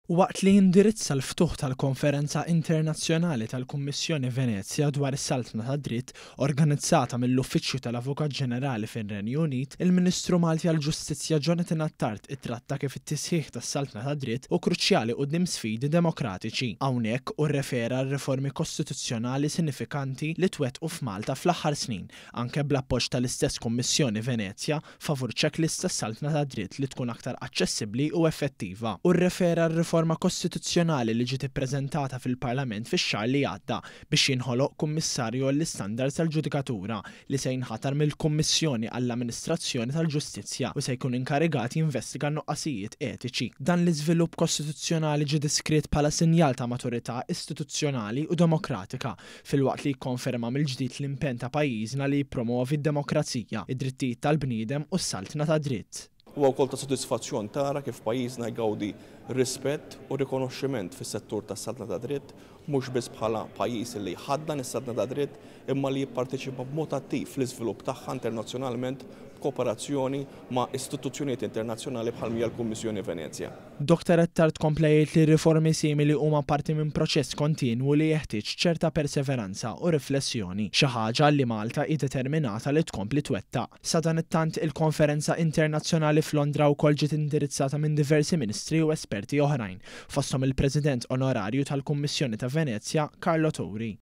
Waqt li jindirizza l-ftuħ tal-Konferenza Internazzjonali tal-Kummissjoni Venezia dwar is-saltna tad dritt organizzata mill-Uffiċċju tal-Avukat Ġenerali fir-Renju Unit, il-Ministru Malti għall-Ġustizzja Jonathan Attard ittratta kif it-tisħiħ tas-saltna tad dritt hu kruċjali quddiem sfidi demokratiċi. Hawnhekk rrefera r-riformi kostituzzjonali sinifikanti li twettqu f'Malta fl-aħħar snin, anke bl-appoġġ tal-istess Kummissjoni Venezia favur checklist tas-saltna tad dritt li tkun aktar aċċessibbli u effettiva. Rrefera riforma kostituzzjonali li ġiet ippreżentata fil-Parlament fix-xahar li għadda biex jinħoloq kummissarju għall-istandards tal-ġudikatura li se jinħatar mill-Kummissjoni għall-Amministrazzjoni tal-Ġustizzja u se jkun inkarigat jinvestiga nuqqasijiet etiċi. Dan l-iżvilupp kostituzzjonali ġie diskritt bħala sinjal ta' maturità istituzzjonali u demokratika filwaqt li jikkonferma mill-ġdid l-impenn ta' pajjiżna li jippromovi d-demokrazija, id-drittijiet tal-bniedem u s-saltna ta' dritt. Huwa wkoll ta' sodisfazzjon tara kif pajjiżna jgawdi rispett u rikonoxximent fis-settur tas-saltna ta' dritt mhux biss bħala pajjiż li jħaddan is-saltna ta' dritt imma li jipparteċipa b'mod attiv fl-iżvilupp tagħha internazzjonalment b'kooperazzjoni ma' istituzzjonijiet internazzjonali bħal hija l-Kummissjoni Venezia. Dr. Attard komplejt li riformi simili huma parti minn proċess kontinwu li jeħtieġ ċerta perseveranza u riflessjoni, xi ħaġa li Malta hi determinata li tkompli twettaq. Sa dan it-tant il-Konferenza Internazzjonali f'Londra wkoll ġiet indirizzata minn diversi ministri u esperti oħrajn, fosthom il-President Onorarju tal-Kummissjoni ta' Venezia, Carlo Tori.